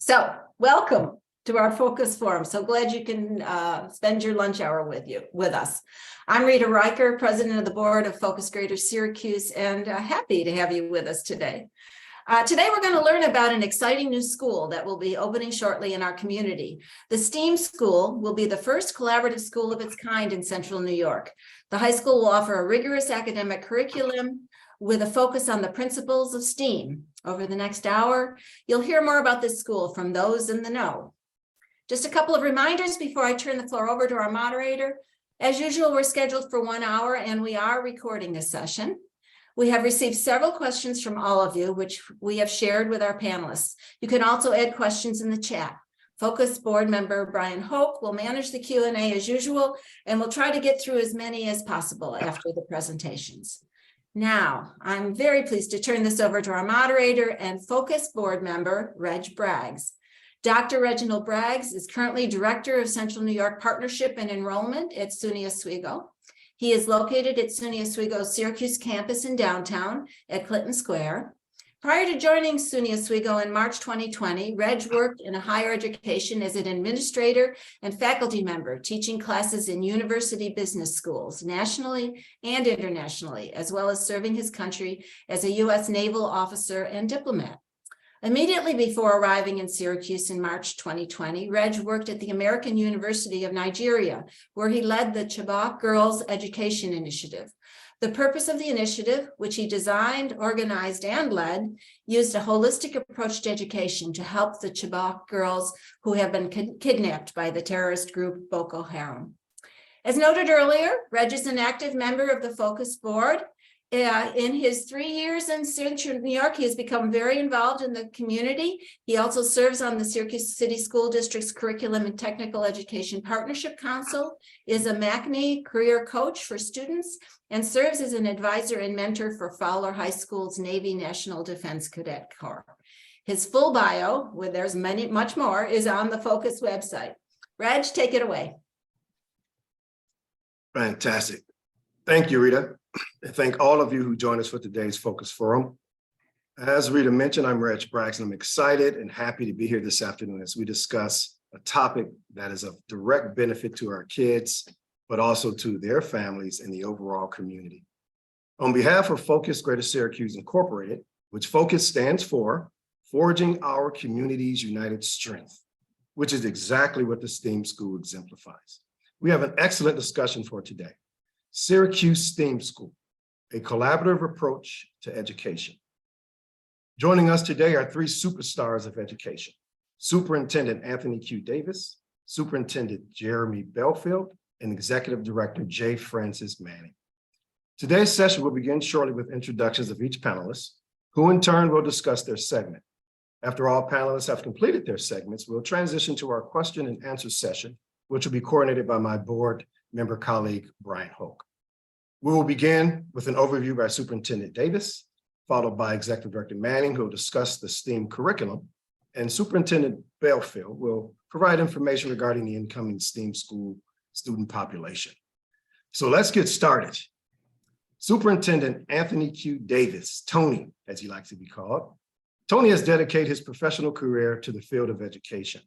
So welcome to our focus forum. So glad you can spend your lunch hour with us. I'm Rita Riker, president of the board of Focus Greater Syracuse, and happy to have you with us today. Today, we're going to learn about an exciting new school that will be opening shortly in our community. The STEAM School will be the first collaborative school of its kind in Central New York. The high school will offer a rigorous academic curriculum with a focus on the principles of STEAM. Over the next hour, you'll hear more about this school from those in the know. Just a couple of reminders before I turn the floor over to our moderator. As usual, we're scheduled for 1 hour and we are recording this session. We have received several questions from all of you, which we have shared with our panelists. You can also add questions in the chat. Focus board member Brian Hoke will manage the Q&A as usual, and we'll try to get through as many as possible after the presentations. Now, I'm very pleased to turn this over to our moderator and Focus board member, Reg Braggs. Dr. Reginald Braggs is currently Director of Central New York Partnership and Enrollment at SUNY Oswego. He is located at SUNY Oswego's Syracuse campus in downtown at Clinton Square. Prior to joining SUNY Oswego in March 2020, Reg worked in higher education as an administrator and faculty member, teaching classes in university business schools, nationally and internationally, as well as serving his country as a U.S. naval officer and diplomat. Immediately before arriving in Syracuse in March 2020, Reg worked at the American University of Nigeria, where he led the Chibok Girls Education Initiative. The purpose of the initiative, which he designed, organized, and led, used a holistic approach to education to help the Chibok girls who have been kidnapped by the terrorist group Boko Haram. As noted earlier, Reg is an active member of the Focus Board. In his 3 years in Central New York, he has become very involved in the community. He also serves on the Syracuse City School District's Curriculum and Technical Education Partnership Council, is a MACNY career coach for students, and serves as an advisor and mentor for Fowler High School's Navy National Defense Cadet Corps. His full bio, where there's much more, is on the Focus website. Reg, take it away. Fantastic. Thank you, Rita. And thank all of you who joined us for today's Focus Forum. As Rita mentioned, I'm Reg Braggs, and I'm excited and happy to be here this afternoon as we discuss a topic that is of direct benefit to our kids, but also to their families and the overall community. On behalf of Focus Greater Syracuse Incorporated, which Focus stands for Forging Our Community's United Strength, which is exactly what the STEAM School exemplifies. We have an excellent discussion for today. Syracuse STEAM School, a collaborative approach to education. Joining us today are three superstars of education: Superintendent Anthony Q. Davis, Superintendent Jeremy Belfield, and Executive Director J. Francis Manning. Today's session will begin shortly with introductions of each panelist, who in turn will discuss their segment. After all panelists have completed their segments, we'll transition to our question and answer session, which will be coordinated by my board member colleague, Brian Hoke. We will begin with an overview by Superintendent Davis, followed by Executive Director Manning, who will discuss the STEAM curriculum, and Superintendent Belfield will provide information regarding the incoming STEAM school student population. So let's get started. Superintendent Anthony Q. Davis, Tony, as he likes to be called. Tony has dedicated his professional career to the field of education.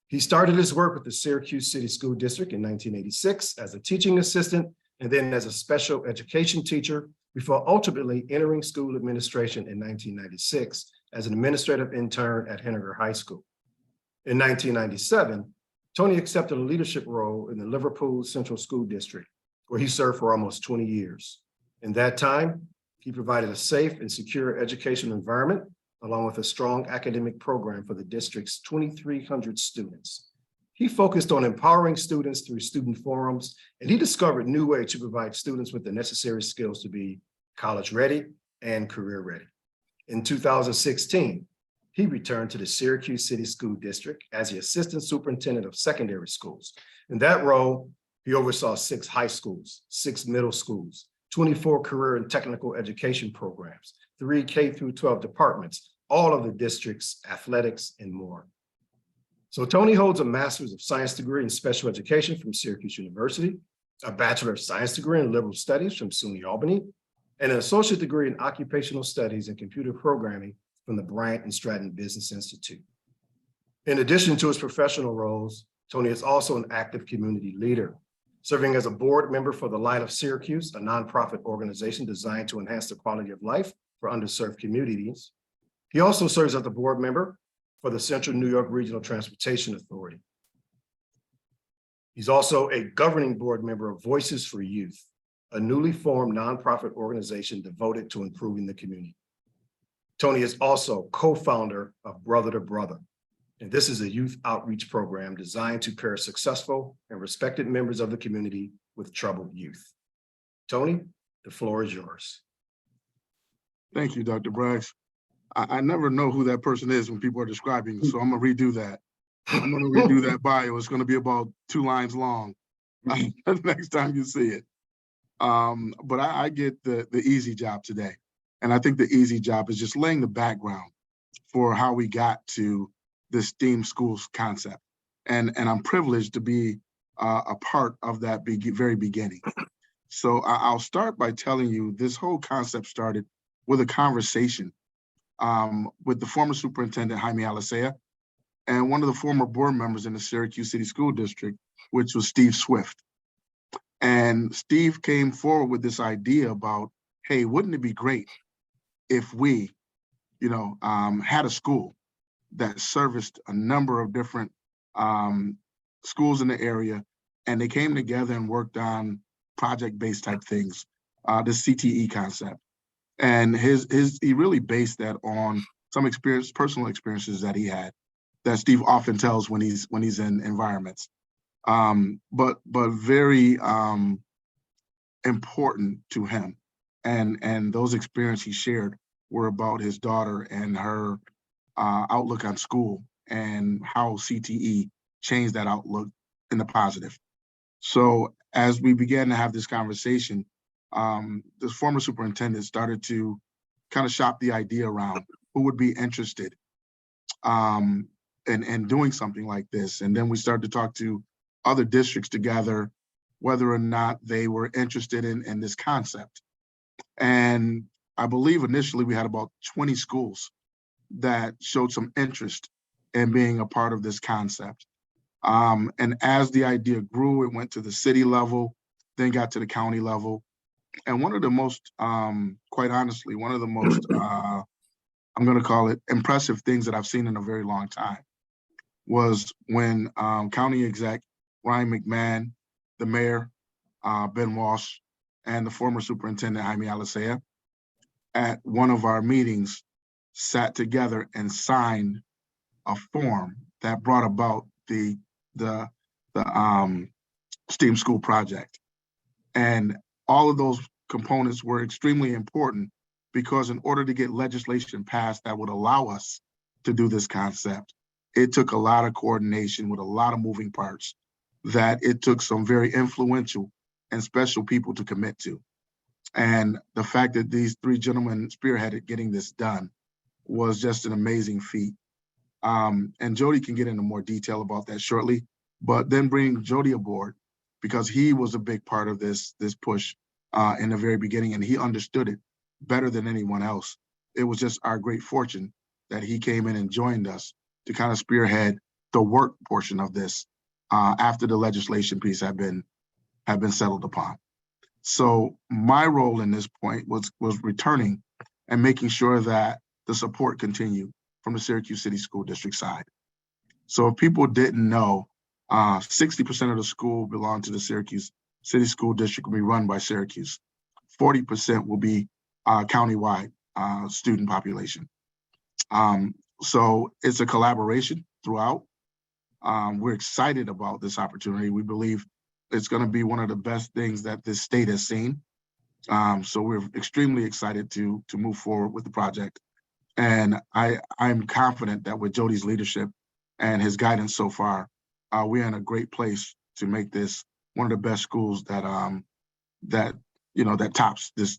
He started his work with the Syracuse City School District in 1986 as a teaching assistant and then as a special education teacher before ultimately entering school administration in 1996 as an administrative intern at Henniger High School. In 1997, Tony accepted a leadership role in the Liverpool Central School District, where he served for almost 20 years. In that time, he provided a safe and secure educational environment along with a strong academic program for the district's 2,300 students. He focused on empowering students through student forums, and he discovered new ways to provide students with the necessary skills to be college ready and career ready. In 2016, he returned to the Syracuse City School District as the Assistant Superintendent of Secondary Schools. In that role, he oversaw 6 high schools, 6 middle schools, 24 career and technical education programs, 3 K-12 departments, all of the district's athletics, and more. So Tony holds a Master's of Science degree in Special Education from Syracuse University, a Bachelor of Science degree in Liberal Studies from SUNY Albany, and an Associate degree in Occupational Studies and Computer Programming from the Bryant and Stratton Business Institute. In addition to his professional roles, Tony is also an active community leader, serving as a board member for the Light of Syracuse, a nonprofit organization designed to enhance the quality of life for underserved communities. He also serves as a board member for the Central New York Regional Transportation Authority. He's also a governing board member of Voices for Youth, a newly formed nonprofit organization devoted to improving the community. Tony is also co-founder of Brother to Brother, and this is a youth outreach program designed to pair successful and respected members of the community with troubled youth. Tony, the floor is yours. Thank you, Dr. Braggs. I never know who that person is when people are describing, so I'm gonna redo that. I'm gonna redo that bio. It's gonna be about 2 lines long next time you see it. But I get the easy job today. And I think the easy job is just laying the background for how we got to this STEAM schools concept. And I'm privileged to be a part of that very beginning. So I'll start by telling you this whole concept started with a conversation with the former superintendent, Jaime Alicea, and one of the former board members in the Syracuse City School District, which was Steve Swift. And Steve came forward with this idea about, hey, wouldn't it be great if we, had a school that serviced a number of different schools in the area, and they came together and worked on project-based type things, the CTE concept. And he really based that on some personal experiences that he had, that Steve often tells when he's in environments, but very important to him. And those experiences he shared were about his daughter and her outlook on school and how CTE changed that outlook in the positive. So as we began to have this conversation, this former superintendent started to kind of shop the idea around who would be interested in doing something like this. And then we started to talk to other districts together, whether or not they were interested in this concept. And I believe initially we had about 20 schools that showed some interest in being a part of this concept. And as the idea grew, it went to the city level, then got to the county level. And one of the most, quite honestly, one of the most, I'm going to call it impressive things that I've seen in a very long time was when County Exec Ryan McMahon, the mayor, Ben Walsh, and the former superintendent Jaime Alicea at one of our meetings sat together and signed a form that brought about the STEAM school project. And all of those components were extremely important because in order to get legislation passed that would allow us to do this concept, it took a lot of coordination with a lot of moving parts that it took some very influential and special people to commit to. And the fact that these 3 gentlemen spearheaded getting this done was just an amazing feat. And Jody can get into more detail about that shortly, but then bring Jody aboard because he was a big part of this push in the very beginning, and he understood it better than anyone else. It was just our great fortune that he came in and joined us to kind of spearhead the work portion of this after the legislation piece had been settled upon. So my role in this point was returning and making sure that the support continued from the Syracuse City School District side. So if people didn't know, 60% of the school belong to the Syracuse City School District, will be run by Syracuse. 40% will be countywide student population. So it's a collaboration throughout. We're excited about this opportunity. We believe it's going to be one of the best things that this state has seen. So we're extremely excited to move forward with the project. And I'm confident that with Jody's leadership and his guidance so far, we're in a great place to make this one of the best schools that tops this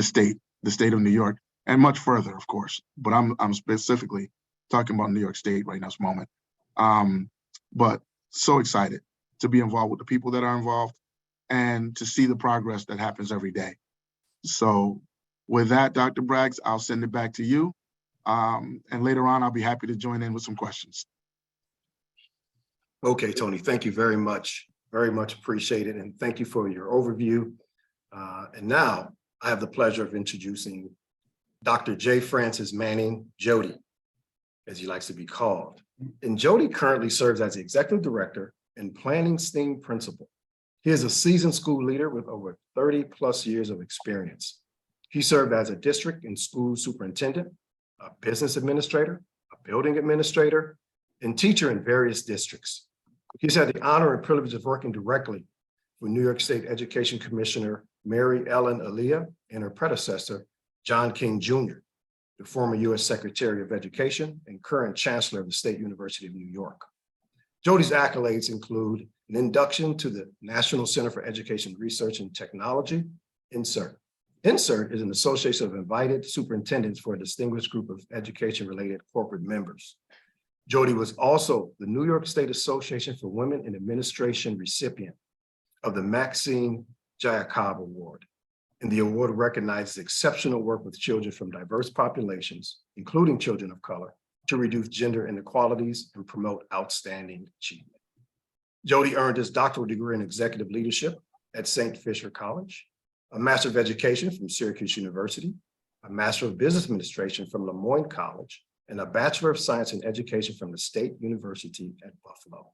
state, the state of New York, and much further, of course. But I'm specifically talking about New York State right now, this moment. But so excited to be involved with the people that are involved and to see the progress that happens every day. So with that, Dr. Braggs, I'll send it back to you And later on, I'll be happy to join in with some questions. Okay, Tony, thank you very much. Very much appreciated. And thank you for your overview. And now I have the pleasure of introducing Dr. J. Francis Manning, Jody, as he likes to be called. And Jody currently serves as the Executive Director and Planning STEAM Principal. He is a seasoned school leader with over 30+ years of experience. He served as a district and school superintendent, a business administrator, a building administrator, and teacher in various districts. He's had the honor and privilege of working directly with New York State Education Commissioner Mary Ellen Aaliyah and her predecessor, John King Jr., the former U.S. Secretary of Education and current Chancellor of the State University of New York. Jody's accolades include an induction to the National Center for Education Research and Technology, INSERT. INSERT is an association of invited superintendents for a distinguished group of education-related corporate members. Jody was also the New York State Association for Women in Administration recipient of the Maxine Jacob Award. And the award recognizes exceptional work with children from diverse populations, including children of color, to reduce gender inequalities and promote outstanding achievement. Jody earned his doctoral degree in executive leadership at St. Fisher College, a Master of Education from Syracuse University, a Master of Business Administration from Lemoyne College, and a Bachelor of Science in Education from the State University at Buffalo.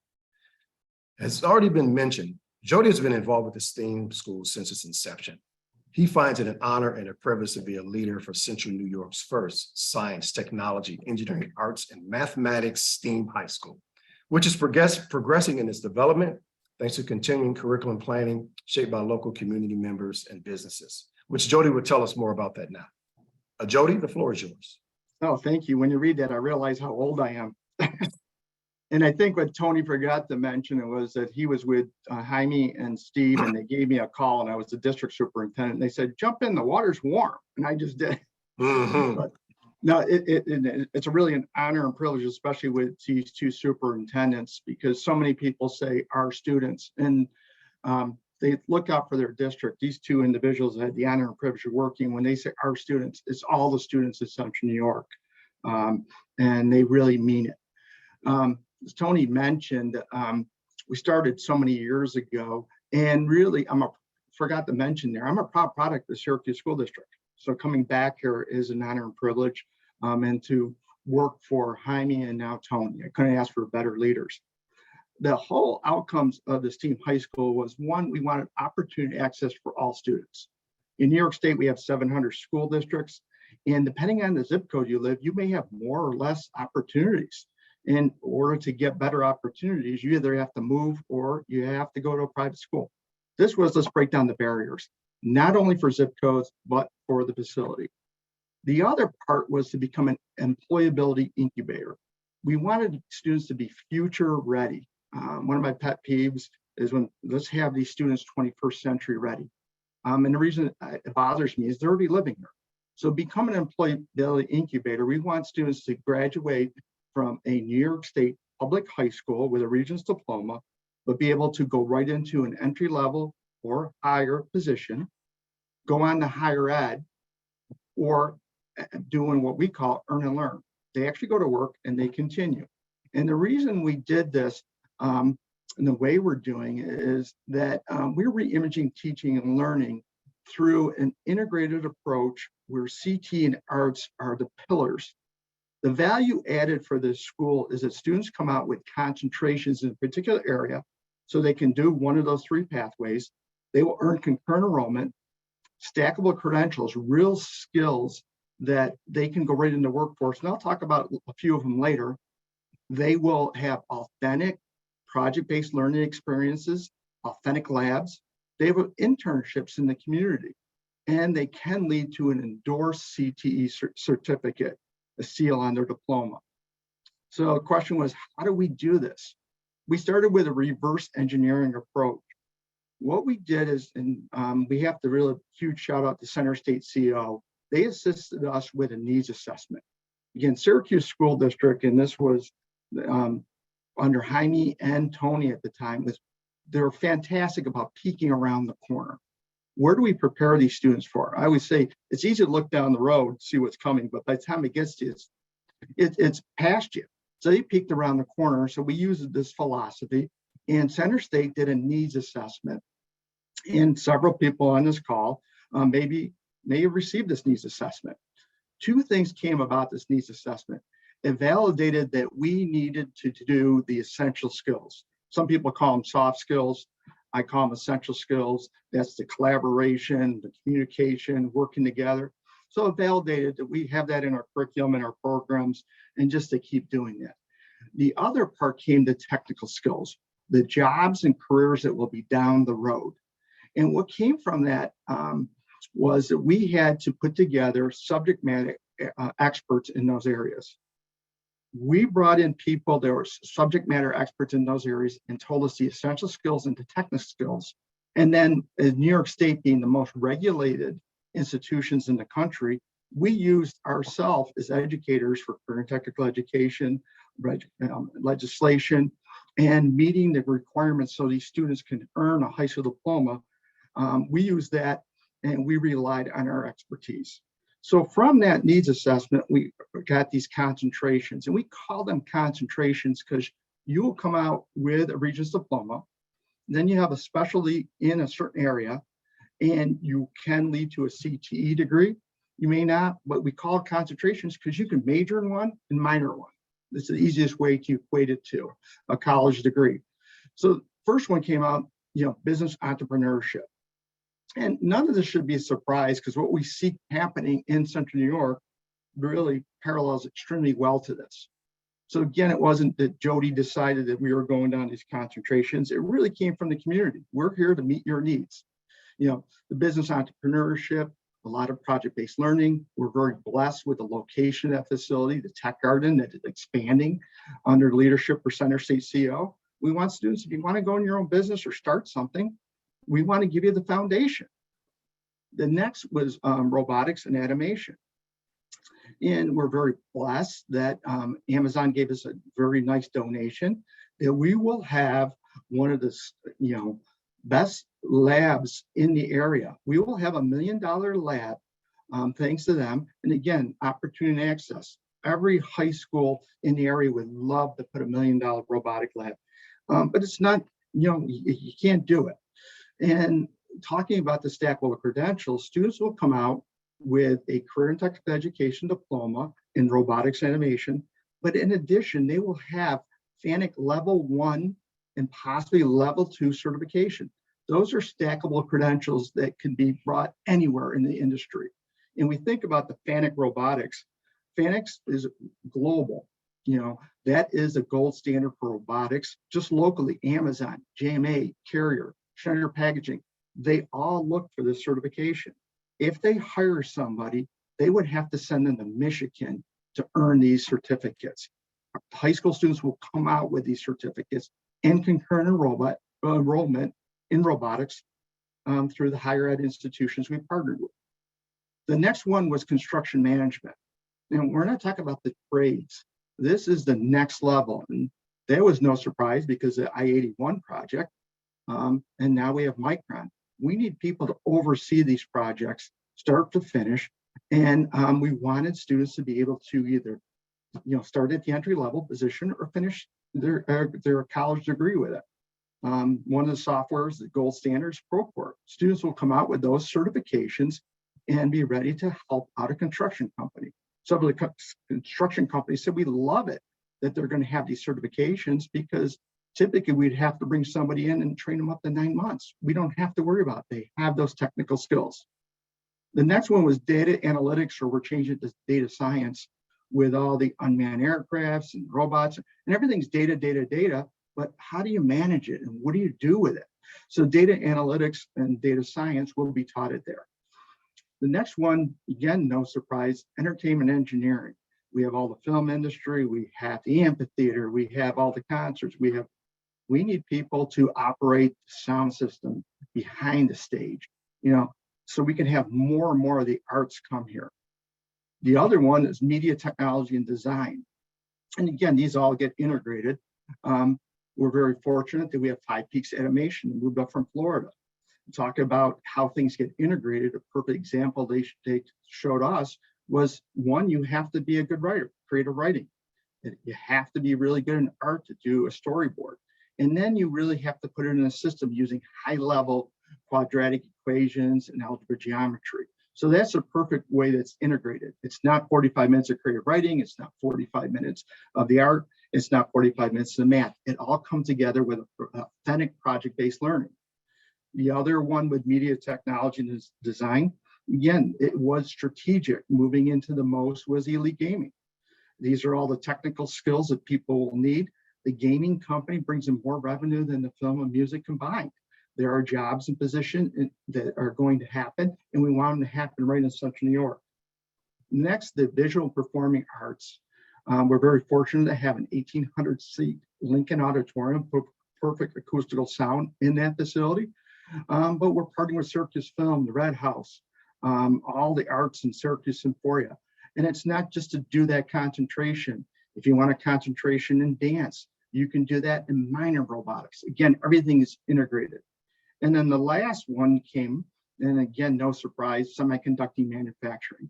As already been mentioned, Jody has been involved with the STEAM school since its inception. He finds it an honor and a privilege to be a leader for Central New York's first science, technology, engineering, arts, and mathematics STEAM high school, which is progressing in its development thanks to continuing curriculum planning shaped by local community members and businesses, which Jody will tell us more about that now. Jody, the floor is yours. Oh, thank you. When you read that, I realize how old I am. And I think what Tony forgot to mention was that he was with Jaime and Steve, and they gave me a call, and I was the district superintendent. And they said, jump in, the water's warm. And I just did. But no, it's really an honor and privilege, especially with these two superintendents, because so many people say our students, and they look out for their district. These two individuals had the honor and privilege of working. When they say our students, it's all the students in Central New York, and they really mean it. As Tony mentioned, we started so many years ago, and really, forgot to mention there, I'm a proud product of the Syracuse School District. So coming back here is an honor and privilege, and to work for Jaime and now Tony. I couldn't ask for better leaders. The whole outcomes of this team high school was, one, we wanted opportunity access for all students. In New York State, we have 700 school districts, and depending on the zip code you live, you may have more or less opportunities. In order to get better opportunities, you either have to move or you have to go to a private school. This was, let's break down the barriers, not only for zip codes, but for the facility. The other part was to become an employability incubator. We wanted students to be future ready. One of my pet peeves is when, let's have these students 21st century ready. And the reason it bothers me is they're already living here. So become an employability incubator. We want students to graduate from a New York State public high school with a Regents diploma, but be able to go right into an entry level or higher position, go on to higher ed, or doing what we call earn and learn. They actually go to work and they continue. And the reason we did this, and the way we're doing it, is that we're reimaging teaching and learning through an integrated approach where CT and arts are the pillars. The value added for this school is that students come out with concentrations in a particular area, so they can do one of those three pathways. They will earn concurrent enrollment, stackable credentials, real skills that they can go right into the workforce. And I'll talk about a few of them later. They will have authentic project-based learning experiences, authentic labs. They have internships in the community, and they can lead to an endorsed CTE certificate, a seal on their diploma. So the question was, how do we do this? We started with a reverse engineering approach. What we did is, and we have to really huge shout out to CenterState CEO. They assisted us with a needs assessment. Again, Syracuse School District, and this was under Jaime and Tony at the time, they're fantastic about peeking around the corner. Where do we prepare these students for? I always say it's easy to look down the road, see what's coming, but by the time it gets to you, It's past you. So they peeked around the corner. So we used this philosophy, and CenterState did a needs assessment. And several people on this call may have received this needs assessment. Two things came about this needs assessment. It validated that we needed to do the essential skills. Some people call them soft skills. I call them essential skills. That's the collaboration, the communication, working together. So it validated that we have that in our curriculum and our programs, and just to keep doing that. The other part came to technical skills, the jobs and careers that will be down the road. And what came from that was that we had to put together subject matter experts in those areas. We brought in people that were subject matter experts in those areas and told us the essential skills and the technical skills. And then, as New York State being the most regulated institutions in the country, we used ourselves as educators for career and technical education, legislation, and meeting the requirements so these students can earn a high school diploma. We used that, and we relied on our expertise. So from that needs assessment, we got these concentrations, and we call them concentrations because you will come out with a Regents diploma, then you have a specialty in a certain area, and you can lead to a CTE degree. You may not, but we call it concentrations because you can major in one and minor in one. It's the easiest way to equate it to a college degree. So first one came out, business entrepreneurship. And none of this should be a surprise because what we see happening in Central New York really parallels extremely well to this. So again, it wasn't that Jody decided that we were going down these concentrations. It really came from the community. We're here to meet your needs. The business entrepreneurship, a lot of project-based learning. We're very blessed with the location of that facility, the tech garden that is expanding under leadership for CenterState CEO. We want students, if you want to go in your own business or start something, we want to give you the foundation. The next was robotics and animation. And we're very blessed that Amazon gave us a very nice donation that we will have one of the best labs in the area. We will have $1 million lab thanks to them. And again, opportunity and access. Every high school in the area would love to put $1 million robotic lab. But it's not, you can't do it. And talking about the stackable credentials, students will come out with a career and technical education diploma in robotics animation, but in addition, they will have FANUC level 1 and possibly level 2 certification. Those are stackable credentials that can be brought anywhere in the industry. And we think about the FANUC robotics. FANUC is global. That is the gold standard for robotics. Just locally, Amazon, JMA, Carrier, Schneider Packaging, they all look for this certification. If they hire somebody, they would have to send them to Michigan to earn these certificates. High school students will come out with these certificates in concurrent enrollment in robotics through the higher ed institutions we partnered with. The next one was construction management. And we're not talking about the trades. This is the next level. And there was no surprise because the I-81 project, and now we have MACNY. We need people to oversee these projects, start to finish. And we wanted students to be able to either, start at the entry level position or finish their college degree with it. One of the softwares, the gold standards, Procore. Students will come out with those certifications and be ready to help out a construction company. Some of the construction companies said we love it that they're going to have these certifications because typically we'd have to bring somebody in and train them up to 9 months. We don't have to worry about it. They have those technical skills. The next one was data analytics, or we're changing to data science with all the unmanned aircrafts and robots, and everything's data, but how do you manage it and what do you do with it? So data analytics and data science will be taught it there. The next one, again, no surprise, entertainment engineering. We have all the film industry, we have the amphitheater, we have all the concerts, we need people to operate the sound system behind the stage, so we can have more and more of the arts come here. The other one is media technology and design. And again, these all get integrated. We're very fortunate that we have Five Peaks Animation, moved up from Florida. Talk about how things get integrated. A perfect example they showed us was one, you have to be a good writer, creative writing. You have to be really good in art to do a storyboard. And then you really have to put it in a system using high level quadratic equations and algebra geometry. So that's a perfect way that's integrated. It's not 45 minutes of creative writing. It's not 45 minutes of the art. It's not 45 minutes of math. It all comes together with authentic project-based learning. The other one with media technology and design, again, it was strategic. Moving into the most was elite gaming. These are all the technical skills that people will need. The gaming company brings in more revenue than the film and music combined. There are jobs and positions that are going to happen, and we want them to happen right in Central New York. Next, the visual performing arts. We're very fortunate to have an 1,800-seat Lincoln Auditorium, perfect acoustical sound in that facility. But we're partnering with Syracuse Film, the Red House, all the arts in Syracuse Symphoria. And it's not just to do that concentration. If you want a concentration in dance, you can do that in minor robotics. Again, everything is integrated. And then the last one came, and again, no surprise, semiconductor manufacturing.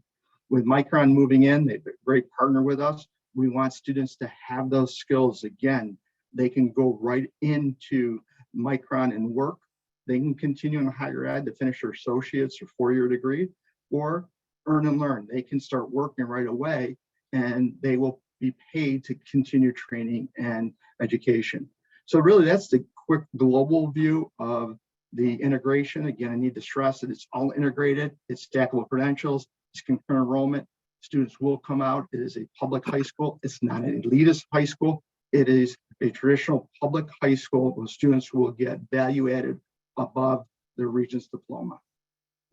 With Micron moving in, they've been a great partner with us. We want students to have those skills. Again, they can go right into Micron and work. They can continue in higher ed to finish their associate's or four-year degree, or earn and learn. They can start working right away, and they will be paid to continue training and education. So really, that's the quick global view of the integration. Again, I need to stress that it's all integrated. It's stackable credentials. It's concurrent enrollment. Students will come out. It is a public high school. It's not an elitist high school. It is a traditional public high school where students will get value added above their Regents diploma.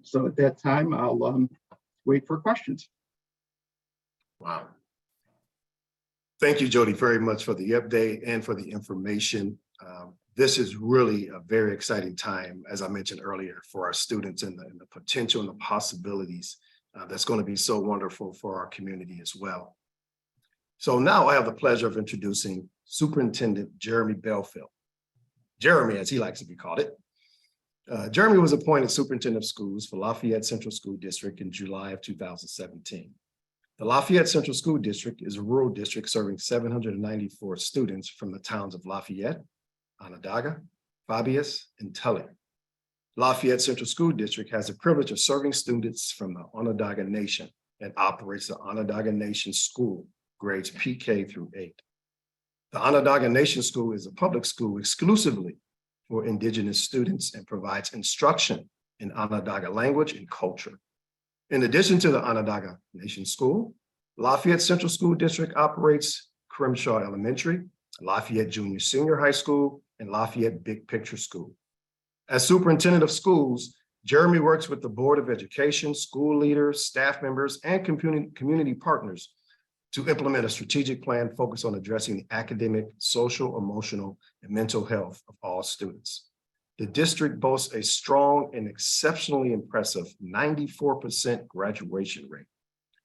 So at that time, I'll wait for questions. Wow. Thank you, Jody, very much for the update and for the information. This is really a very exciting time, as I mentioned earlier, for our students and the potential and the possibilities that's going to be so wonderful for our community as well. So now I have the pleasure of introducing Superintendent Jeremy Belfield. Jeremy, as he likes to be called it. Jeremy was appointed Superintendent of Schools for Lafayette Central School District in July of 2017. The Lafayette Central School District is a rural district serving 794 students from the towns of Lafayette, Onondaga, Fabius, and Tully. Lafayette Central School District has the privilege of serving students from the Onondaga Nation and operates the Onondaga Nation School, grades PK through 8. The Onondaga Nation School is a public school exclusively for Indigenous students and provides instruction in Onondaga language and culture. In addition to the Onondaga Nation School, Lafayette Central School District operates Crimshaw Elementary, Lafayette Junior Senior High School, and Lafayette Big Picture School. As Superintendent of Schools, Jeremy works with the Board of Education, school leaders, staff members, and community partners to implement a strategic plan focused on addressing the academic, social, emotional, and mental health of all students. The district boasts a strong and exceptionally impressive 94% graduation rate,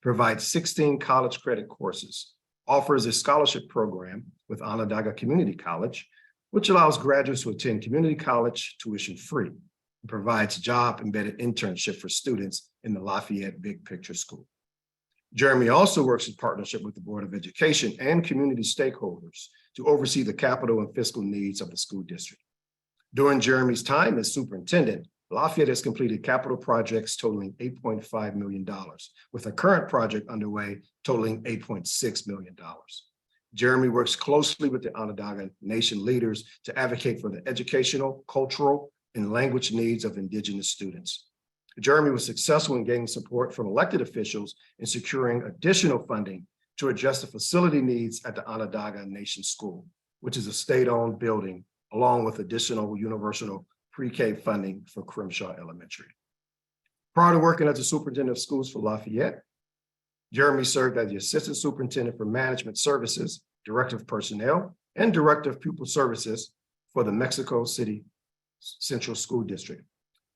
provides 16 college credit courses, offers a scholarship program with Onondaga Community College, which allows graduates to attend community college tuition-free, and provides job-embedded internship for students in the Lafayette Big Picture School. Jeremy also works in partnership with the Board of Education and community stakeholders to oversee the capital and fiscal needs of the school district. During Jeremy's time as superintendent, Lafayette has completed capital projects totaling $8.5 million, with a current project underway totaling $8.6 million. Jeremy works closely with the Onondaga Nation leaders to advocate for the educational, cultural, and language needs of Indigenous students. Jeremy was successful in gaining support from elected officials in securing additional funding to address the facility needs at the Onondaga Nation School, which is a state-owned building, along with additional universal pre-K funding for Crimshaw Elementary. Prior to working as the superintendent of schools for Lafayette, Jeremy served as the assistant superintendent for management services, director of personnel, and director of pupil services for the Mexico City Central School District.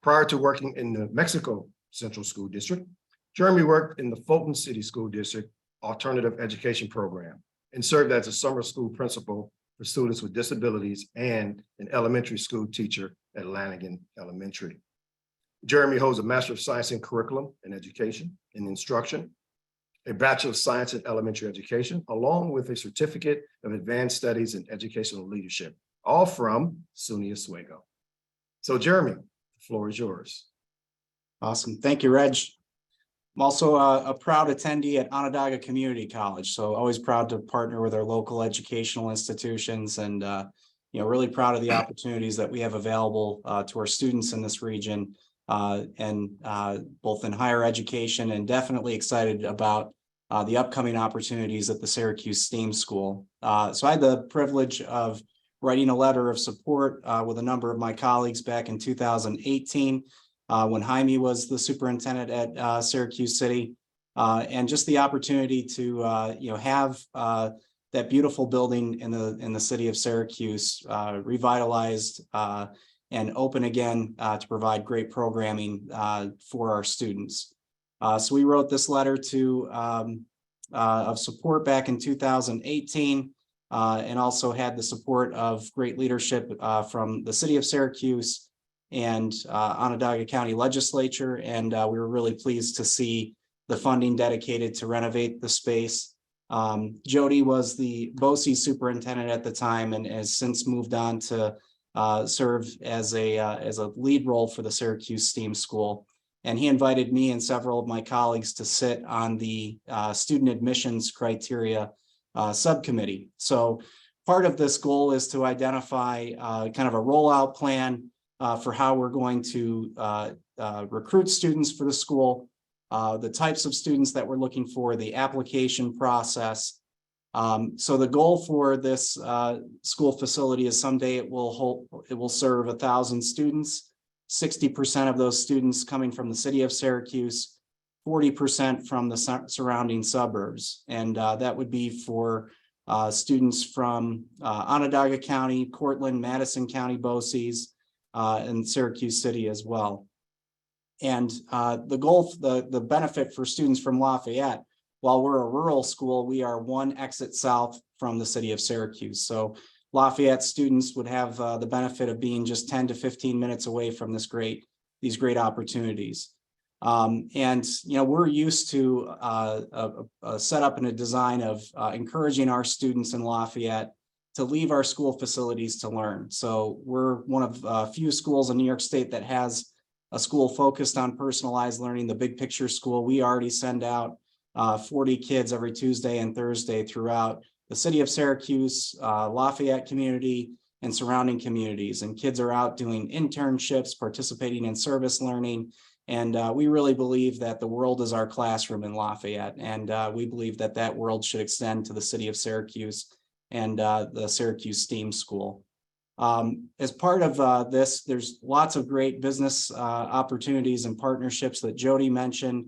Prior to working in the Mexico Central School District, Jeremy worked in the Fulton City School District Alternative Education Program and served as a summer school principal for students with disabilities and an elementary school teacher at Lanigan Elementary. Jeremy holds a Master of Science in Curriculum and Education and Instruction a Bachelor of Science in Elementary Education, along with a Certificate of Advanced Studies in Educational Leadership, all from SUNY Oswego. So Jeremy, the floor is yours. Awesome. Thank you, Reg. I'm also a proud attendee at Onondaga Community College. So always proud to partner with our local educational institutions and, really proud of the opportunities that we have available to our students in this region and both in higher education, and definitely excited about the upcoming opportunities at the Syracuse STEAM School. So I had the privilege of writing a letter of support with a number of my colleagues back in 2018 when Jaime was the superintendent at Syracuse City, and just the opportunity to have that beautiful building in the city of Syracuse revitalized and open again to provide great programming for our students. So we wrote this letter of support back in 2018, and also had the support of great leadership from the city of Syracuse and Onondaga County Legislature. And we were really pleased to see the funding dedicated to renovate the space. Jody was the BOCES superintendent at the time and has since moved on to serve as a lead role for the Syracuse STEAM School. And he invited me and several of my colleagues to sit on the student admissions criteria subcommittee. So part of this goal is to identify kind of a rollout plan for how we're going to recruit students for the school, the types of students that we're looking for, the application process. So the goal for this school facility is someday it will serve 1,000 students, 60% of those students coming from the city of Syracuse, 40% from the surrounding suburbs. And that would be for students from Onondaga County, Cortland, Madison County BOCES, and Syracuse City as well. And the goal, the benefit for students from Lafayette, while we're a rural school, we are one exit south from the city of Syracuse. So Lafayette students would have the benefit of being just 10 to 15 minutes away from these great opportunities. And we're used to a setup and a design of encouraging our students in Lafayette to leave our school facilities to learn. So we're one of a few schools in New York State that has a school focused on personalized learning, the Big Picture School. We already send out 40 kids every Tuesday and Thursday throughout the city of Syracuse, Lafayette community, and surrounding communities. And kids are out doing internships, participating in service learning. And we really believe that the world is our classroom in Lafayette. And we believe that that world should extend to the city of Syracuse and the Syracuse STEAM School. As part of this, there's lots of great business opportunities and partnerships that Jody mentioned,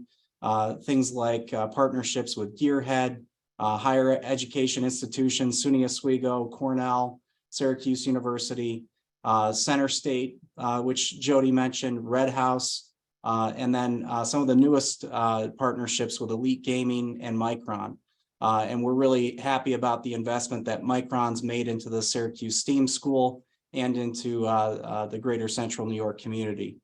things like partnerships with Gearhead, higher education institutions, SUNY Oswego, Cornell, Syracuse University, CenterState, which Jody mentioned, Red House, and then some of the newest partnerships with Elite Gaming and Micron. And we're really happy about the investment that Micron's made into the Syracuse STEAM School and into the greater Central New York community.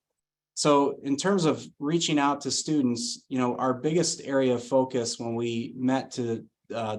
So in terms of reaching out to students, our biggest area of focus when we met to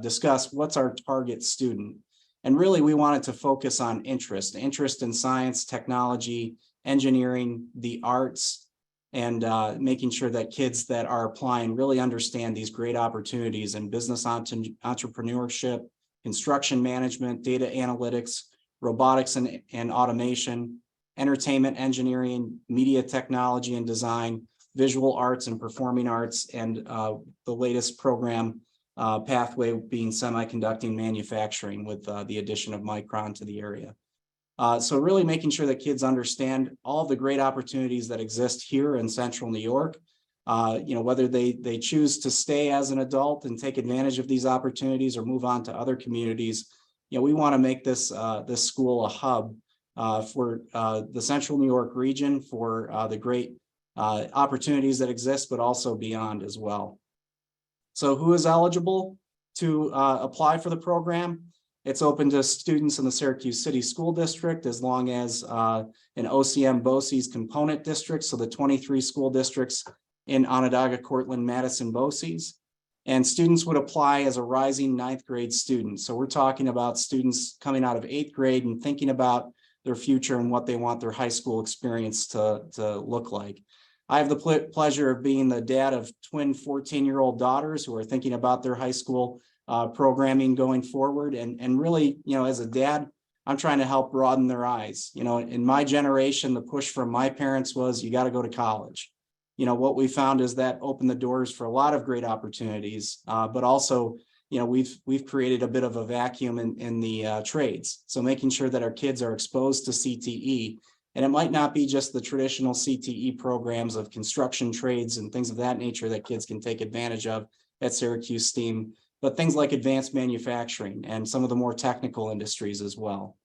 discuss what's our target student. And really, we wanted to focus on interest in science, technology, engineering, the arts, and making sure that kids that are applying really understand these great opportunities in business entrepreneurship, construction management, data analytics, robotics and automation, entertainment engineering, media technology and design, visual arts and performing arts, and the latest program pathway being semiconducting manufacturing with the addition of Micron to the area. So really making sure that kids understand all the great opportunities that exist here in Central New York, whether they choose to stay as an adult and take advantage of these opportunities or move on to other communities. We want to make this school a hub for the Central New York region, for the great opportunities that exist, but also beyond as well. So who is eligible to apply for the program? It's open to students in the Syracuse City School District, as long as an OCM BOCES component district, so the 23 school districts in Onondaga, Cortland, Madison BOCES. And students would apply as a rising ninth grade student. So we're talking about students coming out of 8th grade and thinking about their future and what they want their high school experience to look like. I have the pleasure of being the dad of twin 14-year-old daughters who are thinking about their high school programming going forward. And really, as a dad, I'm trying to help broaden their eyes. In my generation, the push from my parents was, you got to go to college. What we found is that opened the doors for a lot of great opportunities, but also, we've created a bit of a vacuum in the trades. So making sure that our kids are exposed to CTE, and it might not be just the traditional CTE programs of construction trades and things of that nature that kids can take advantage of at Syracuse STEAM, but things like advanced manufacturing and some of the more technical industries as well.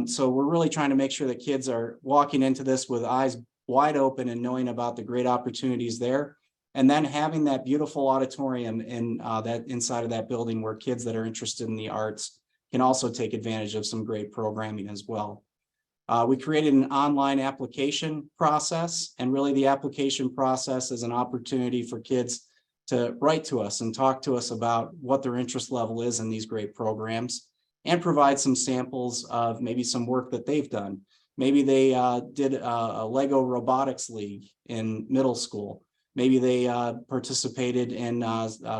So we're really trying to make sure that kids are walking into this with eyes wide open and knowing about the great opportunities there. And then having that beautiful auditorium in that inside of that building where kids that are interested in the arts can also take advantage of some great programming as well. We created an online application process, and really the application process is an opportunity for kids to write to us and talk to us about what their interest level is in these great programs and provide some samples of maybe some work that they've done. Maybe they did a Lego robotics league in middle school. Maybe they participated in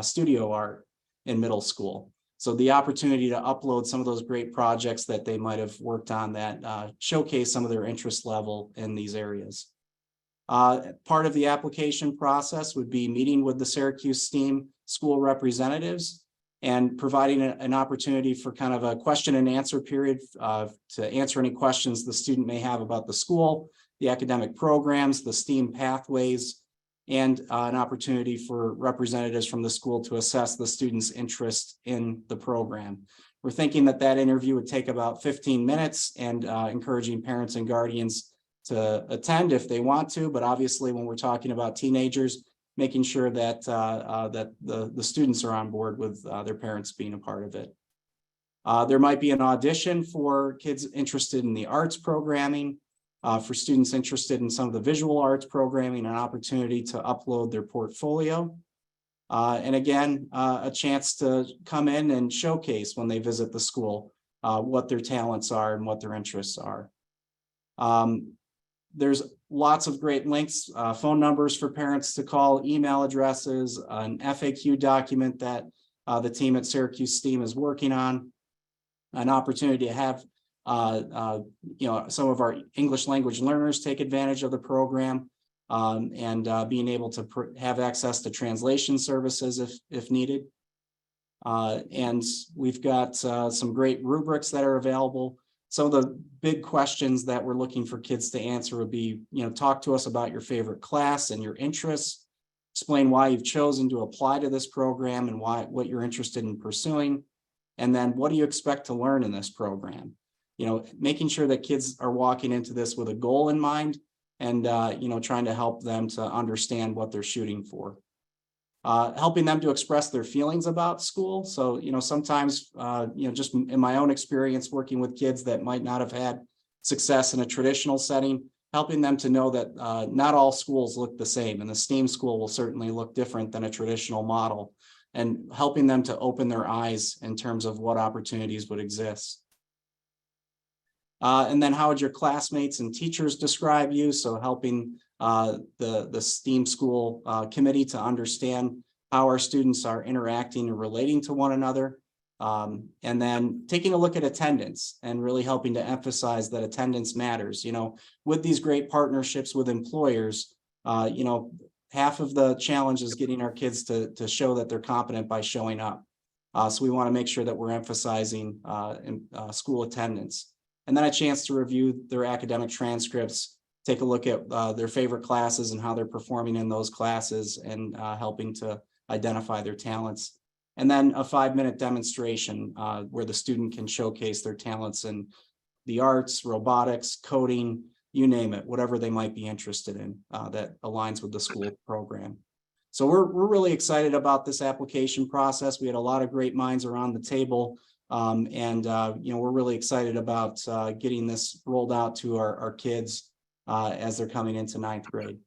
studio art in middle school. So the opportunity to upload some of those great projects that they might have worked on that showcase some of their interest level in these areas. Part of the application process would be meeting with the Syracuse STEAM school representatives and providing an opportunity for kind of a question and answer period to answer any questions the student may have about the school, the academic programs, the STEAM pathways, and an opportunity for representatives from the school to assess the student's interest in the program. We're thinking that that interview would take about 15 minutes and encouraging parents and guardians to attend if they want to, but obviously when we're talking about teenagers, making sure that the students are on board with their parents being a part of it. There might be an audition for kids interested in the arts programming, for students interested in some of the visual arts programming, an opportunity to upload their portfolio. And again, a chance to come in and showcase when they visit the school what their talents are and what their interests are. There's lots of great links, phone numbers for parents to call, email addresses, an FAQ document that the team at Syracuse STEAM is working on, an opportunity to have some of our English language learners take advantage of the program, and being able to have access to translation services if needed. And we've got some great rubrics that are available. Some of the big questions that we're looking for kids to answer would be, talk to us about your favorite class and your interests, explain why you've chosen to apply to this program and what you're interested in pursuing. And then what do you expect to learn in this program? Making sure that kids are walking into this with a goal in mind and, trying to help them to understand what they're shooting for. Helping them to express their feelings about school. So, sometimes, just in my own experience working with kids that might not have had success in a traditional setting, helping them to know that not all schools look the same, and the STEAM school will certainly look different than a traditional model, and helping them to open their eyes in terms of what opportunities would exist. And then how would your classmates and teachers describe you? So helping the STEAM school committee to understand how our students are interacting and relating to one another. And then taking a look at attendance and really helping to emphasize that attendance matters. With these great partnerships with employers, half of the challenge is getting our kids to show that they're competent by showing up. So we want to make sure that we're emphasizing school attendance. And then a chance to review their academic transcripts, take a look at their favorite classes and how they're performing in those classes, and helping to identify their talents. And then a 5-minute demonstration where the student can showcase their talents in the arts, robotics, coding, you name it, whatever they might be interested in that aligns with the school program. So we're really excited about this application process. We had a lot of great minds around the table. We're really excited about getting this rolled out to our kids as they're coming into 9th grade.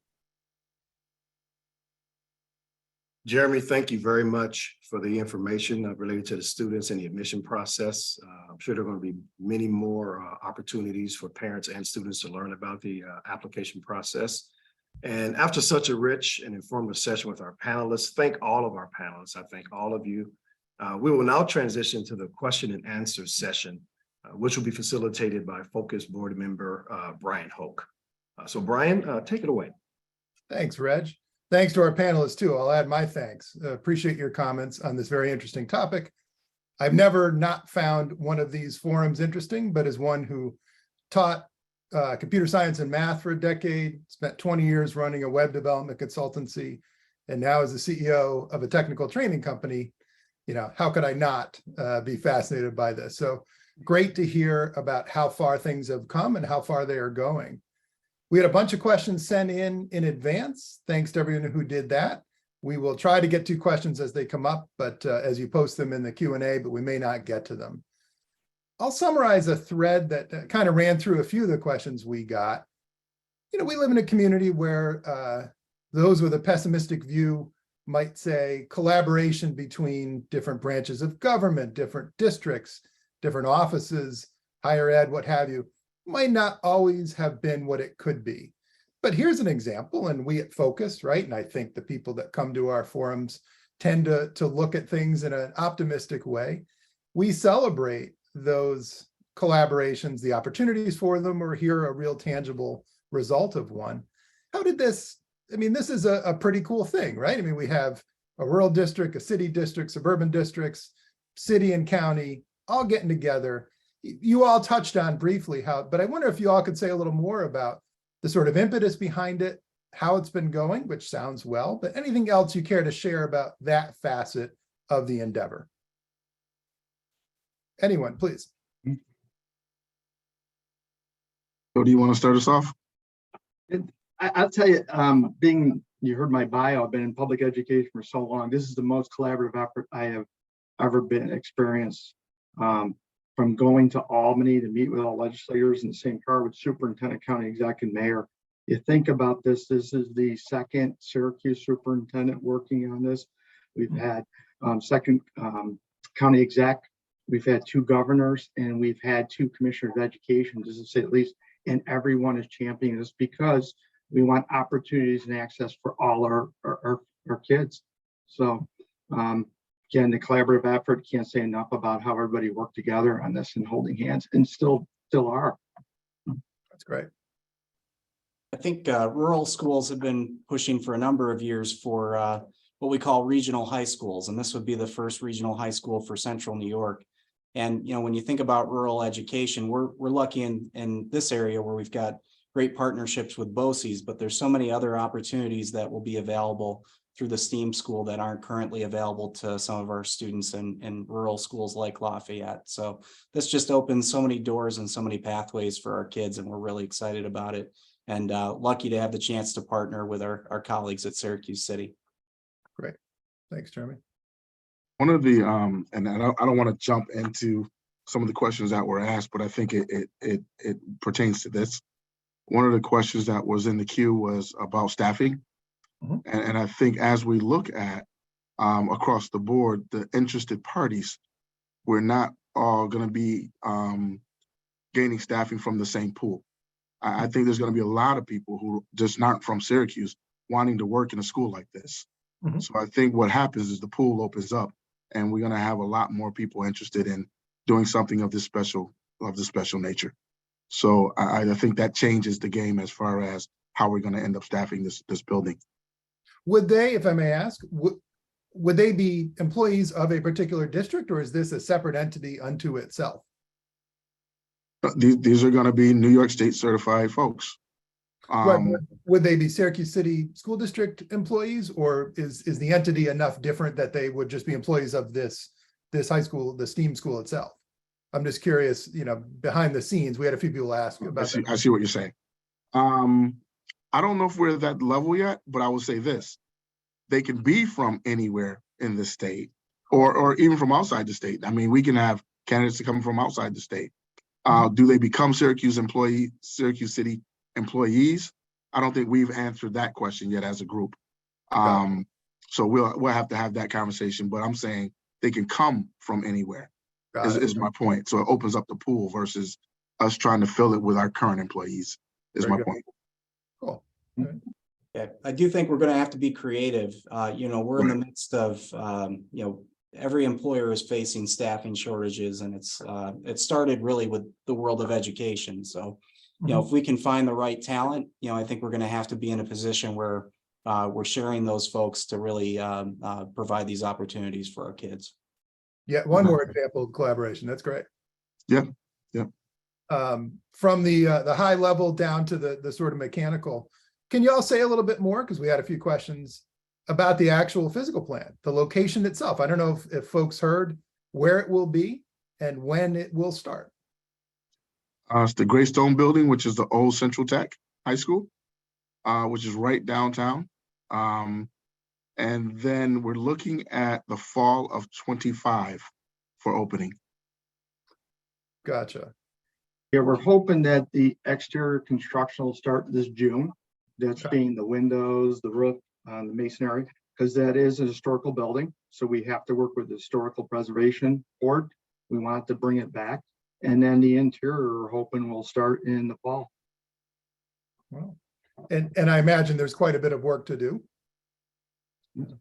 Jeremy, thank you very much for the information related to the students and the admission process. I'm sure there are going to be many more opportunities for parents and students to learn about the application process. And after such a rich and informative session with our panelists, thank all of our panelists. I thank all of you. We will now transition to the question and answer session, which will be facilitated by Focus Board Member Brian Hoke. So Brian, take it away. Thanks, Reg. Thanks to our panelists too. I'll add my thanks. Appreciate your comments on this very interesting topic. I've never not found one of these forums interesting, but as one who taught computer science and math for a decade, spent 20 years running a web development consultancy, and now as the CEO of a technical training company, how could I not be fascinated by this? So great to hear about how far things have come and how far they are going. We had a bunch of questions sent in advance. Thanks to everyone who did that. We will try to get to questions as they come up, but as you post them in the Q&A, but we may not get to them. I'll summarize a thread that kind of ran through a few of the questions we got. We live in a community where those with a pessimistic view might say collaboration between different branches of government, different districts, different offices, higher ed, what have you, might not always have been what it could be. But here's an example, and we at Focus, right? And I think the people that come to our forums tend to look at things in an optimistic way. We celebrate those collaborations, the opportunities for them, or hear a real tangible result of one. How did this, this is a pretty cool thing, right? We have a rural district, a city district, suburban districts, city and county, all getting together. You all touched on briefly but I wonder if you all could say a little more about the sort of impetus behind it, how it's been going, which sounds well, but anything else you care to share about that facet of the endeavor? Anyone, please. So do you want to start us off? I'll tell you, you heard my bio, I've been in public education for so long. This is the most collaborative effort I have ever experienced. From going to Albany to meet with all legislators in the same car with superintendent, county exec, and mayor. You think about this, this is the second Syracuse superintendent working on this. We've had second county exec, we've had 2 governors, and we've had 2 commissioners of education, just to say at least, and everyone is championing this because we want opportunities and access for all our kids. So again, the collaborative effort, can't say enough about how everybody worked together on this and holding hands, and still are. That's great. I think rural schools have been pushing for a number of years for what we call regional high schools, and this would be the first regional high school for Central New York. And when you think about rural education, we're lucky in this area where we've got great partnerships with BOCES, but there's so many other opportunities that will be available through the STEAM school that aren't currently available to some of our students in rural schools like Lafayette. So this just opens so many doors and so many pathways for our kids, and we're really excited about it, and lucky to have the chance to partner with our colleagues at Syracuse City. Great. Thanks, Jeremy. One of the, and I don't want to jump into some of the questions that were asked, but I think it pertains to this. One of the questions that was in the queue was about staffing. Mm-hmm. And I think as we look at across the board, the interested parties, we're not all going to be gaining staffing from the same pool. I think there's going to be a lot of people who just aren't from Syracuse wanting to work in a school like this. Mm-hmm. So I think what happens is the pool opens up, and we're going to have a lot more people interested in doing something of this special nature. So I think that changes the game as far as how we're going to end up staffing this building. Would they, if I may ask, would they be employees of a particular district, or is this a separate entity unto itself? These are going to be New York State certified folks. Right. Would they be Syracuse City School District employees, or is the entity enough different that they would just be employees of this high school, the STEAM school itself? I'm just curious, behind the scenes, we had a few people ask about that. I see what you're saying. I don't know if we're at that level yet, but I will say this. They can be from anywhere in the state, or even from outside the state. We can have candidates that come from outside the state. Do they become Syracuse City employees? I don't think we've answered that question yet as a group. So we'll have to have that conversation, but I'm saying they can come from anywhere is my point. So it opens up the pool versus us trying to fill it with our current employees is Very my good. point. Cool. Yeah, I do think we're going to have to be creative. We're in the midst of, every employer is facing staffing shortages, and it started really with the world of education. So, if we can find the right talent, I think we're going to have to be in a position where we're sharing those folks to really provide these opportunities for our kids. Yeah, one more example of collaboration. That's great. Yeah. From the high level down to the sort of mechanical, can you all say a little bit more? Because we had a few questions about the actual physical plan, the location itself. I don't know if folks heard where it will be and when it will start. It's the Greystone building, which is the old Central Tech High School, which is right downtown. And then we're looking at the fall of 25 for opening. Gotcha. Yeah, we're hoping that the exterior construction will start this June. That's Okay. being the windows, the roof, the masonry, because that is a historical building. So we have to work with the Historical Preservation Board. We want to bring it back. And then the interior, we're hoping will start in the fall. Well, and I imagine there's quite a bit of work to do. Do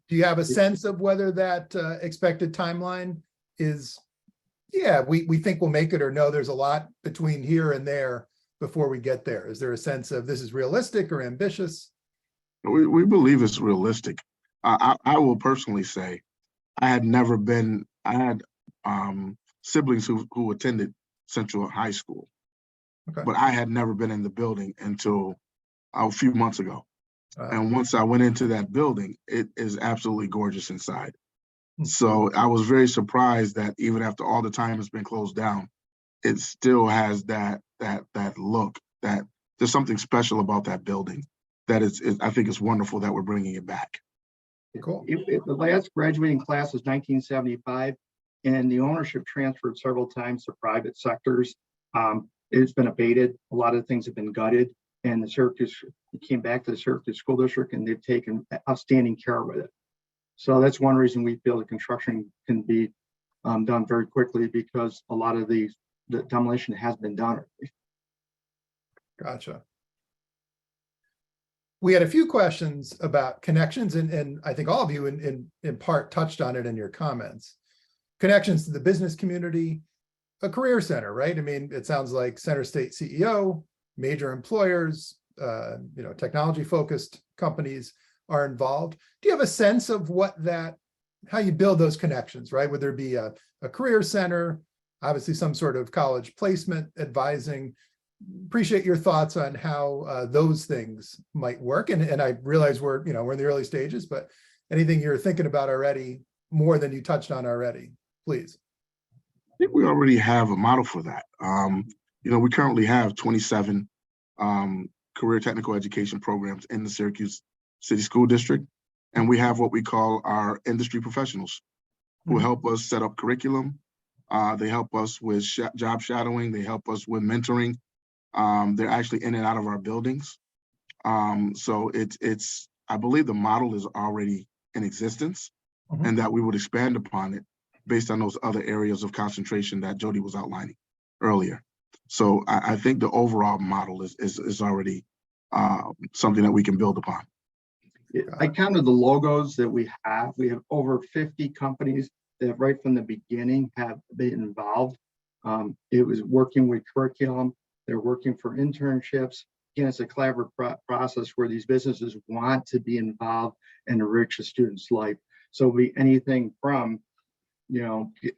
you have a sense of whether that expected timeline is, we think we'll make it, or no, there's a lot between here and there before we get there? Is there a sense of this is realistic or ambitious? We believe it's realistic. I will personally say I had siblings who attended Central High School, Okay. but I had never been in the building until a few months ago. And once I went into that building, it is absolutely gorgeous inside. So I was very surprised that even after all the time it's been closed down, it still has that look, that there's something special about that building that I think it's wonderful that we're bringing it back. Cool. If the last graduating class was 1975, and the ownership transferred several times to private sectors, it's been abated. A lot of things have been gutted, and it came back to the Syracuse School District, and they've taken outstanding care with it. So that's one reason we feel the construction can be done very quickly, because a lot of the demolition has been done. Gotcha. We had a few questions about connections, and I think all of you in part touched on it in your comments. Connections to the business community, a career center, right? I mean, it sounds like CenterState CEO, major employers, technology-focused companies are involved. Do you have a sense of how you build those connections, right? Would there be a career center, obviously some sort of college placement advising? Appreciate your thoughts on how those things might work. And I realize we're in the early stages, but anything you're thinking about already, more than you touched on already, please. I think we already have a model for that. We currently have 27 career technical education programs in the Syracuse City School District. And we have what we call our industry professionals who help us set up curriculum. They help us with job shadowing. They help us with mentoring. They're actually in and out of our buildings. So I believe the model is already in existence, and that we would expand upon it based on those other areas of concentration that Jody was outlining earlier. So I think the overall model is already something that we can build upon. I counted the logos that we have. We have over 50 companies that right from the beginning have been involved. It was working with curriculum. They're working for internships. Again, it's a collaborative process where these businesses want to be involved and enrich a student's life. So it'll be anything from,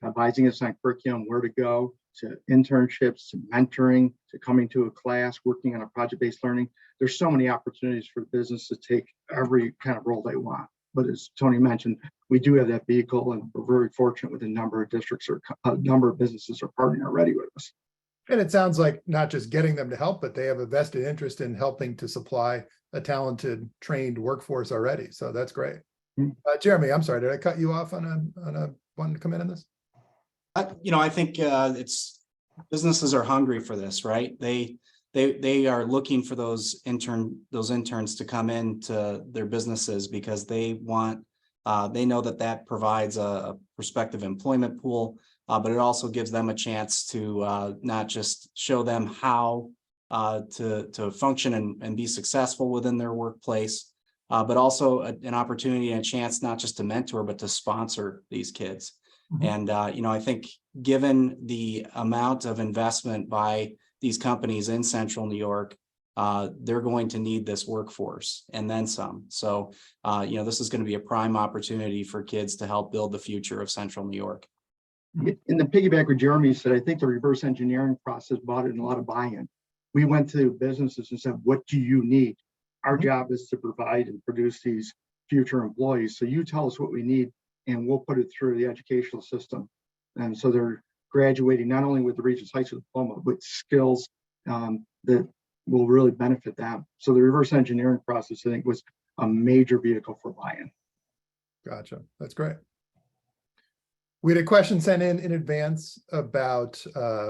advising us on curriculum, where to go, to internships, to mentoring, to coming to a class, working on a project-based learning. There's so many opportunities for business to take every kind of role they want. But as Tony mentioned, we do have that vehicle, and we're very fortunate with a number of districts or a number of businesses are partnering already with us. And it sounds like not just getting them to help, but they have a vested interest in helping to supply a talented, trained workforce already. So that's great. Jeremy, I'm sorry, did I cut you off on a wanting to come in on this? I think businesses are hungry for this, right? They they are looking for those interns to come into their businesses because they want, they know that provides a prospective employment pool, but it also gives them a chance to not just show them how to function and be successful within their workplace, but also an opportunity and a chance not just to mentor, but to sponsor these kids. And, I think given the amount of investment by these companies in Central New York, they're going to need this workforce and then some. So, this is going to be a prime opportunity for kids to help build the future of Central New York. In the piggyback what Jeremy said, I think the reverse engineering process brought in a lot of buy-in. We went to businesses and said, what do you need? Our job is to provide and produce these future employees. So you tell us what we need and we'll put it through the educational system. And so they're graduating not only with the Regents High School diploma, but skills that will really benefit them. So the reverse engineering process, I think, was a major vehicle for buy-in. Gotcha. That's great. We had a question sent in advance about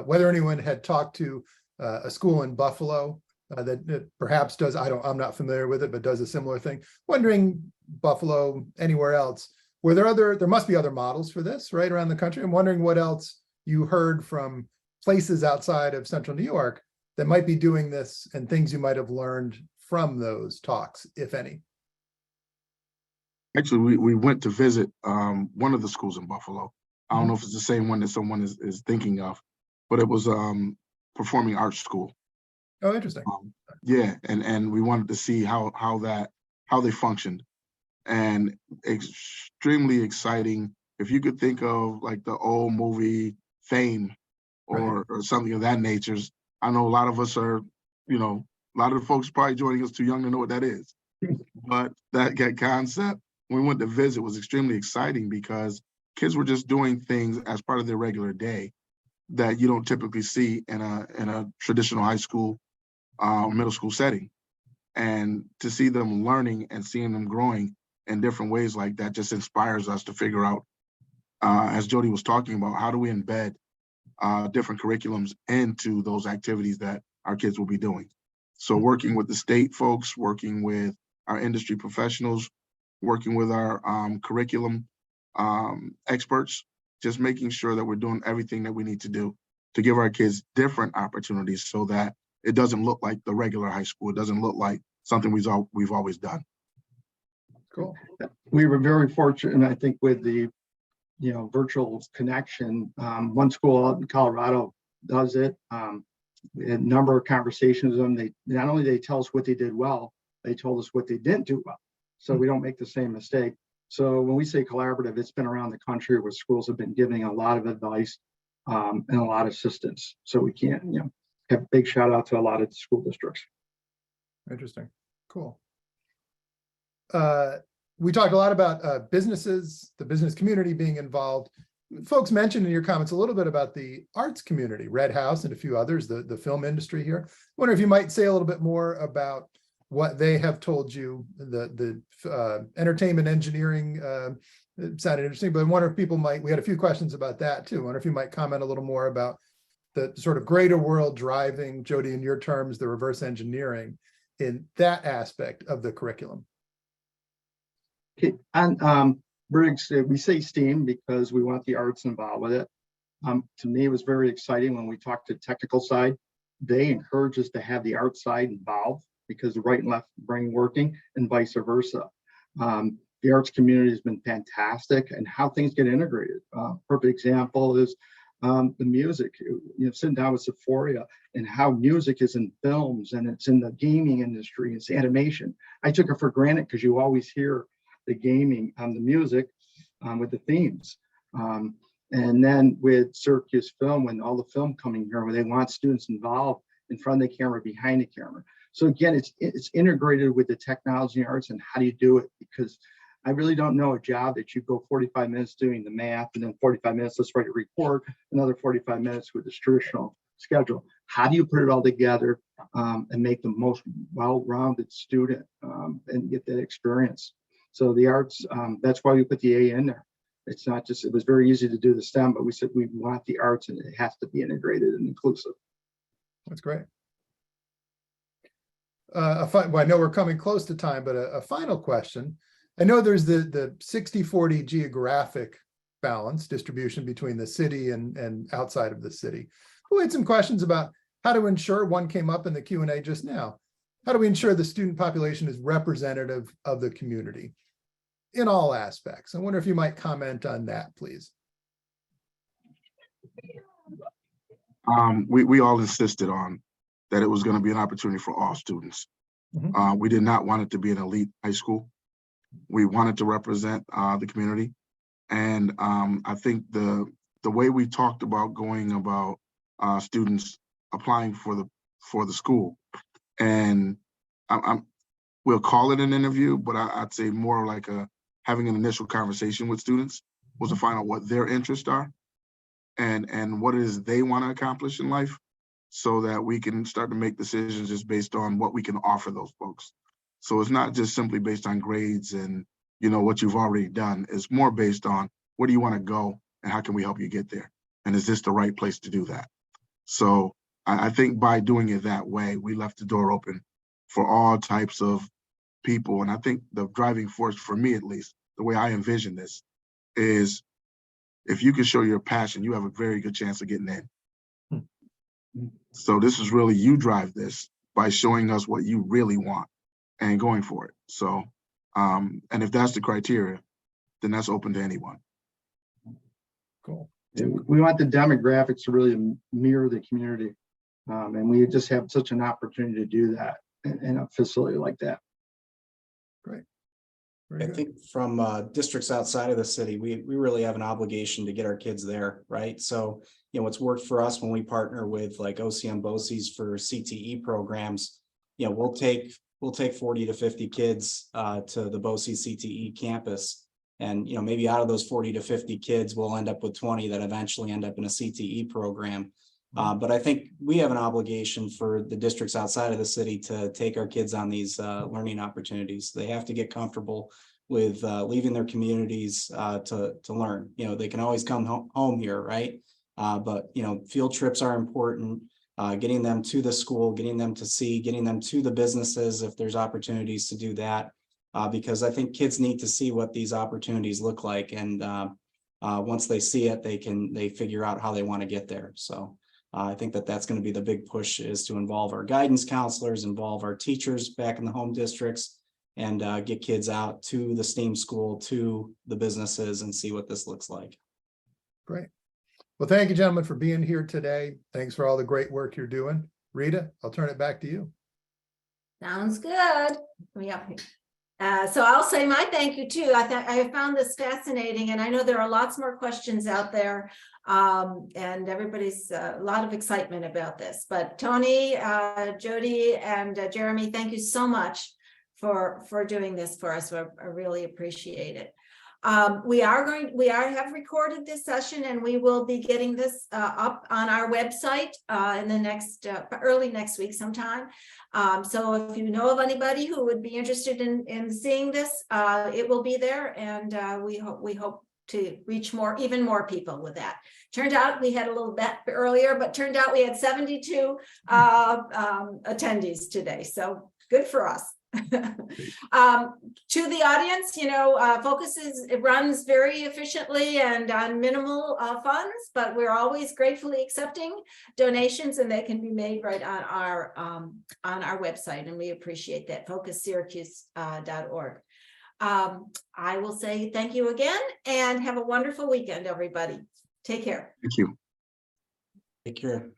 whether anyone had talked to a school in Buffalo that perhaps does, I'm not familiar with it, but does a similar thing. Wondering, Buffalo, anywhere else, were there must be other models for this, right, around the country. I'm wondering what else you heard from places outside of Central New York that might be doing this and things you might have learned from those talks, if any. Actually, we went to visit one of the schools in Buffalo. I don't know if it's the same one that someone is thinking of, but it was performing arts school. Oh, interesting. Yeah, and we wanted to see how they functioned, and extremely exciting. If you could think of like the old movie Fame or something of that nature. I know a lot of us are, a lot of the folks probably joining us too young to know what that is. But that concept, when we went to visit, was extremely exciting because kids were just doing things as part of their regular day that you don't typically see in a traditional high school middle school setting. And to see them learning and seeing them growing in different ways like that just inspires us to figure out, as Jody was talking about, how do we embed different curriculums into those activities that our kids will be doing. So working with the state folks, working with our industry professionals, working with our curriculum experts, just making sure that we're doing everything that we need to do to give our kids different opportunities so that it doesn't look like the regular high school. It doesn't look like something we've always done. Cool. We were very fortunate, I think, with the virtual connection. One school out in Colorado does it. We had a number of conversations with them. They not only they tell us what they did well, they told us what they didn't do well, so we don't make the same mistake. So when we say collaborative, it's been around the country where schools have been giving a lot of advice and a lot of assistance. So we can't, have a big shout out to a lot of school districts. Interesting. Cool. We talked a lot about businesses, the business community being involved. Folks mentioned in your comments a little bit about the arts community, Red House and a few others, the film industry here. I wonder if you might say a little bit more about what they have told you. The entertainment engineering sounded interesting, but I wonder if people might, we had a few questions about that too. I wonder if you might comment a little more about the sort of greater world driving, Jody, in your terms, the reverse engineering in that aspect of the curriculum. Okay, and Briggs, we say STEAM because we want the arts involved with it. To me, it was very exciting when we talked to the technical side. They encourage us to have the art side involved because the right and left brain working and vice versa. The arts community has been fantastic and how things get integrated. Perfect example is the music, sitting down with Sephoria and how music is in films and it's in the gaming industry, it's animation. I took it for granted because you always hear the gaming the music with the themes. And then with Syracuse Film, when all the film coming here, where they want students involved in front of the camera, behind the camera. So again, it's integrated with the technology and arts and how do you do it? Because I really don't know a job that you go 45 minutes doing the math and then 45 minutes, let's write a report, another 45 minutes with this traditional schedule. How do you put it all together and make the most well-rounded student and get that experience? So the arts, that's why we put the A in there. It's not just, it was very easy to do the STEM, but we said we want the arts and it has to be integrated and inclusive. That's great. well, I know we're coming close to time, but a final question. I know there's the 60-40 geographic balance distribution between the city and outside of the city. We had some questions about how to ensure, one came up in the Q&A just now, how do we ensure the student population is representative of the community in all aspects? I wonder if you might comment on that, please. We all insisted on that it was going to be an opportunity for all students. We did not want it to be an elite high school. We wanted to represent the community. And I think the way we talked about going about students applying for the school, and we'll call it an interview, but I'd say more like having an initial conversation with students was to find out what their interests are and what it is they want to accomplish in life, so that we can start to make decisions just based on what we can offer those folks. So it's not just simply based on grades and what you've already done. It's more based on where do you want to go and how can we help you get there? And is this the right place to do that? So I think by doing it that way, we left the door open for all types of people. And I think the driving force for me, at least, the way I envision this is if you can show your passion, you have a very good chance of getting in. So this is really, you drive this by showing us what you really want and going for it. So, and if that's the criteria, then that's open to anyone. Cool. We want the demographics to really mirror the community. And we just have such an opportunity to do that in a facility like that. Great. I think from districts outside of the city, we really have an obligation to get our kids there, right? So, what's worked for us when we partner with like OCM BOCES for CTE programs, we'll take 40 to 50 kids to the BOCES CTE campus. And, maybe out of those 40 to 50 kids, we'll end up with 20 that eventually end up in a CTE program. But I think we have an obligation for the districts outside of the city to take our kids on these learning opportunities. They have to get comfortable with leaving their communities to learn. They can always come home here, right? But field trips are important. Getting them to the school, getting them to see, getting them to the businesses if there's opportunities to do that. Because I think kids need to see what these opportunities look like, and once they see it, they figure out how they want to get there. So. I think that's going to be the big push, is to involve our guidance counselors, involve our teachers back in the home districts, and get kids out to the STEAM school, to the businesses, and see what this looks like. Great. Well, thank you, gentlemen, for being here today. Thanks for all the great work you're doing. Rita, I'll turn it back to you. Sounds good. So I'll say my thank you too. I have found this fascinating, and I know there are lots more questions out there, and everybody's a lot of excitement about this. But Tony, Jody, and Jeremy, thank you so much for doing this for us. I really appreciate it. We have recorded this session, and we will be getting this up on our website in the next early next week sometime. So if you know of anybody who would be interested in seeing this, it will be there, and we hope to reach even more people with that. Turned out we had a little bit earlier, but turned out we had 72 attendees today, so good for us. To the audience, it runs very efficiently and on minimal funds, but we're always gratefully accepting donations, and they can be made right on our website, and we appreciate that. FocusSyracuse.org. I will say thank you again, and have a wonderful weekend, everybody. Take care. Thank you. Take care.